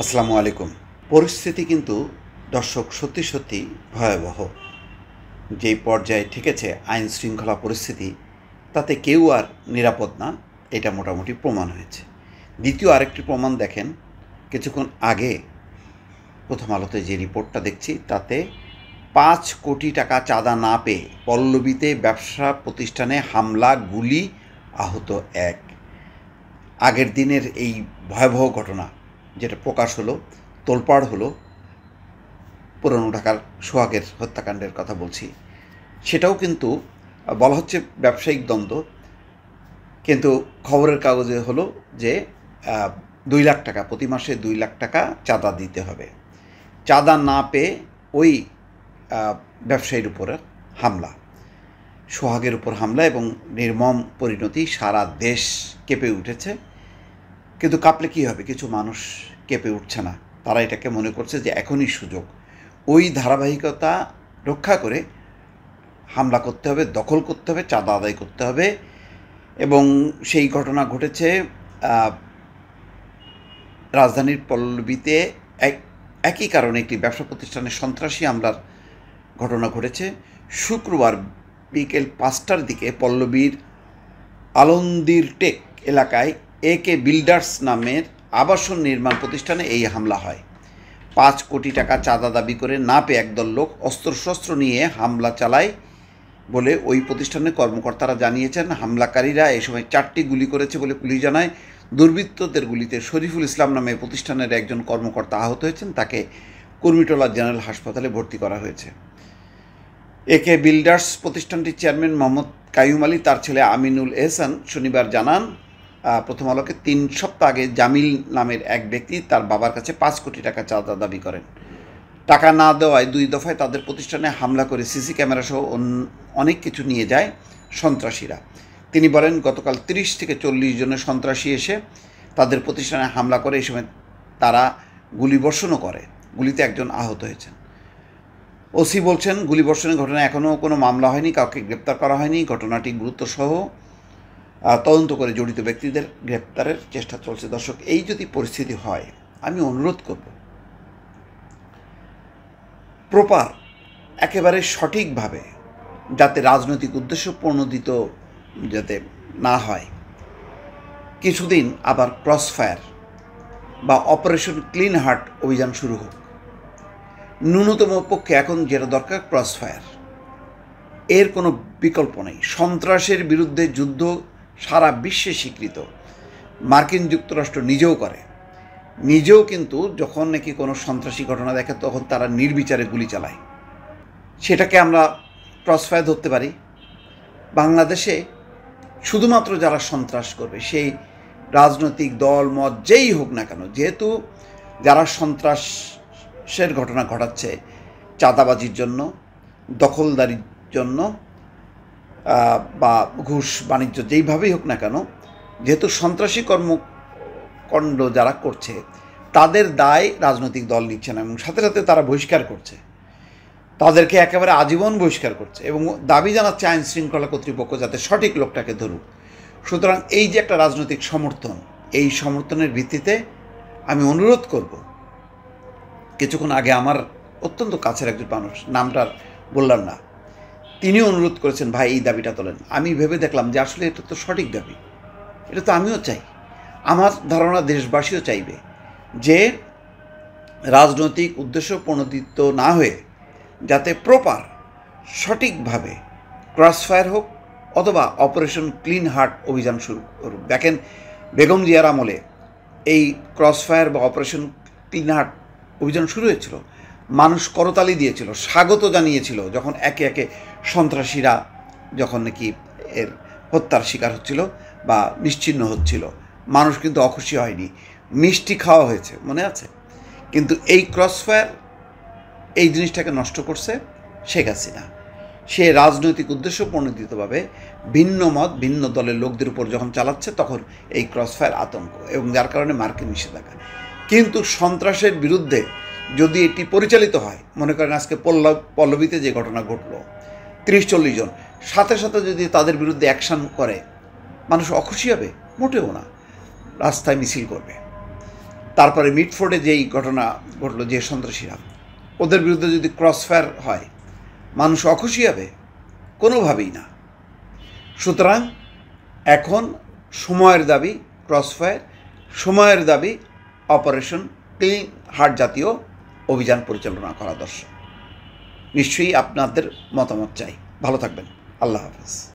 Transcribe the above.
আসসালামু আলাইকুম। পরিস্থিতি কিন্তু দর্শক সত্যি সত্যি ভয়াবহ। যেই পর্যায়ে ঠেকেছে আইন শৃঙ্খলা পরিস্থিতি, তাতে কেউ আর নিরাপদ না, এটা মোটামুটি প্রমাণ হয়েছে। দ্বিতীয় আরেকটি প্রমাণ দেখেন, কিছুক্ষণ আগে প্রথম আলোতে যে রিপোর্টটা দেখছি তাতে ৫ কোটি টাকা চাঁদা না পেয়ে পল্লবীতে ব্যবসা প্রতিষ্ঠানে হামলা, গুলি, আহত এক। আগের দিনের এই ভয়াবহ ঘটনা যেটা প্রকাশ হলো, তোলপাড় হলো, পুরনো ঢাকার সোহাগের হত্যাকাণ্ডের কথা বলছি, সেটাও কিন্তু বলা হচ্ছে ব্যবসায়িক দ্বন্দ্ব, কিন্তু খবরের কাগজে হলো যে ২ লাখ টাকা, প্রতি মাসে ২ লাখ টাকা চাঁদা দিতে হবে। চাঁদা না পেয়ে ওই ব্যবসায়ীর উপরে হামলা, সোহাগের উপর হামলা এবং নির্মম পরিণতি। সারা দেশ কেঁপে উঠেছে, কিন্তু কাঁপলে কী হবে, কিছু মানুষ কেঁপে উঠছে না। তারা এটাকে মনে করছে যে এখনই সুযোগ, ওই ধারাবাহিকতা রক্ষা করে হামলা করতে হবে, দখল করতে হবে, চাঁদা আদায় করতে হবে। এবং সেই ঘটনা ঘটেছে রাজধানীর পল্লবীতে। একই কারণে একটি ব্যবসা প্রতিষ্ঠানে সন্ত্রাসী হামলার ঘটনা ঘটেছে শুক্রবার বিকেল ৫টার দিকে পল্লবীর আলন্দির টেক এলাকায় একে বিল্ডার্স নামের আবাসন নির্মাণ প্রতিষ্ঠানে এই হামলা হয়। ৫ কোটি টাকা চাঁদা দাবি করে না পেয়ে একদল লোক অস্ত্রশস্ত্র নিয়ে হামলা চালায় বলে ওই প্রতিষ্ঠানের কর্মকর্তারা জানিয়েছেন। হামলাকারীরা এই সময় ৪টি গুলি করেছে বলে পুলিশ জানায়। দুর্বৃত্তদের গুলিতে শরীফুল ইসলাম নামে প্রতিষ্ঠানের একজন কর্মকর্তা আহত হয়েছেন, তাকে কুর্মিটোলা জেনারেল হাসপাতালে ভর্তি করা হয়েছে। একে বিল্ডার্স প্রতিষ্ঠানটির চেয়ারম্যান মোহাম্মদ কাইয়ুম আলী তার ছেলে আমিনুল এহসান শনিবার জানান, প্রথম আলোকে, ৩ সপ্তাহ আগে জামিল নামের এক ব্যক্তি তার বাবার কাছে ৫ কোটি টাকা চাঁদা দাবি করেন। টাকা না দেওয়ায় ২ দফায় তাদের প্রতিষ্ঠানে হামলা করে সিসি ক্যামেরা সহ অনেক কিছু নিয়ে যায় সন্ত্রাসীরা। তিনি বলেন, গতকাল ৩০ থেকে ৪০ জনের সন্ত্রাসী এসে তাদের প্রতিষ্ঠানে হামলা করে। এই সময় তারা গুলিবর্ষণও করে, গুলিতে একজন আহত হয়েছেন। ওসি বলছেন, গুলিবর্ষণের ঘটনায় এখনও কোনো মামলা হয়নি, কাউকে গ্রেপ্তার করা হয়নি। ঘটনাটি গুরুত্বসহ তদন্ত করে জড়িত ব্যক্তিদের গ্রেপ্তারের চেষ্টা চলছে। দর্শক, এই যদি পরিস্থিতি হয়, আমি অনুরোধ করব প্রপার, একেবারে সঠিকভাবে, যাতে রাজনৈতিক উদ্দেশ্য প্রণোদিত যাতে না হয়, কিছুদিন আবার ক্রসফায়ার বা অপারেশন ক্লিন হার্ট অভিযান শুরু হোক। ন্যূনতম পক্ষে এখন যেটা দরকার ক্রসফায়ার, এর কোনো বিকল্প নেই। সন্ত্রাসের বিরুদ্ধে যুদ্ধ সারা বিশ্বে স্বীকৃত, মার্কিন যুক্তরাষ্ট্র নিজেও করে। নিজেও কিন্তু যখন নাকি কোনো সন্ত্রাসী ঘটনা দেখে তখন তারা নির্বিচারে গুলি চালায়। সেটাকে আমরা ক্রসফায়ার ধরতে পারি। বাংলাদেশে শুধুমাত্র যারা সন্ত্রাস করবে, সেই রাজনৈতিক দল মত যেই হোক না কেন, যেহেতু যারা সন্ত্রাসের ঘটনা ঘটাচ্ছে চাঁদাবাজির জন্য, দখলদারির জন্য বা ঘুষ বাণিজ্য যেইভাবেই হোক না কেন, যেহেতু সন্ত্রাসী কর্মকাণ্ড যারা করছে তাদের দায় রাজনৈতিক দল নিচ্ছে না, এবং সাথে সাথে তারা বহিষ্কার করছে, তাদেরকে একেবারে আজীবন বহিষ্কার করছে এবং দাবি জানাচ্ছে আইন শৃঙ্খলা কর্তৃপক্ষ যাতে সঠিক লোকটাকে ধরুক। সুতরাং এই যে একটা রাজনৈতিক সমর্থন, এই সমর্থনের ভিত্তিতে আমি অনুরোধ করব, কিছুক্ষণ আগে আমার অত্যন্ত কাছের একজন মানুষ, নামটার বললাম না, তিনি অনুরোধ করেছেন, ভাই এই দাবিটা তোলেন। আমি ভেবে দেখলাম যে আসলে এটা তো সঠিক দাবি, এটা তো আমিও চাই, আমার ধারণা দেশবাসীও চাইবে, যে রাজনৈতিক উদ্দেশ্য প্রণোদিত না হয়ে যাতে প্রপার সঠিকভাবে ক্রসফায়ার হোক অথবা অপারেশন ক্লিন হার্ট অভিযান শুরু করুক। দেখেন, বেগম জিয়ার আমলে এই ক্রসফায়ার বা অপারেশন ক্লিন হার্ট অভিযান শুরু হয়েছিল, মানুষ করতালি দিয়েছিল, স্বাগত জানিয়েছিল। যখন একে একে সন্ত্রাসীরা যখন নাকি এর হত্যার শিকার হচ্ছিল বা নিশ্চিহ্ন হচ্ছিল, মানুষ কিন্তু অখুশি হয়নি, মিষ্টি খাওয়া হয়েছে, মনে আছে। কিন্তু এই ক্রসফায়ার এই জিনিসটাকে নষ্ট করছে শেখ হাসিনা। সে রাজনৈতিক উদ্দেশ্য প্রণোদিতভাবে ভিন্ন মত, ভিন্ন দলের লোকদের উপর যখন চালাচ্ছে, তখন এই ক্রসফায়ার আতঙ্ক, এবং যার কারণে মার্কিন নিষেধাজ্ঞা। কিন্তু সন্ত্রাসের বিরুদ্ধে যদি এটি পরিচালিত হয়, মনে করেন আজকে পল্লবীতে যে ঘটনা ঘটলো, ৩০-৪০ জন, সাথে সাথে যদি তাদের বিরুদ্ধে অ্যাকশান করে, মানুষ অখুশি হবে? মোটেও না, রাস্তায় মিছিল করবে। তারপরে মিডফোর্ডে যেই ঘটনা ঘটলো, যে সন্ত্রাসীরা, ওদের বিরুদ্ধে যদি ক্রসফায়ার হয়, মানুষ অখুশি হবে? কোনোভাবেই না। সুতরাং এখন সময়ের দাবি ক্রসফায়ার, সময়ের দাবি অপারেশন ক্লিন হার্ট জাতীয় অভিযান পরিচালনা করা দর্শক। নিশ্চয়ই আপনাদের মতামত চাই। ভালো থাকবেন। আল্লাহ হাফেজ।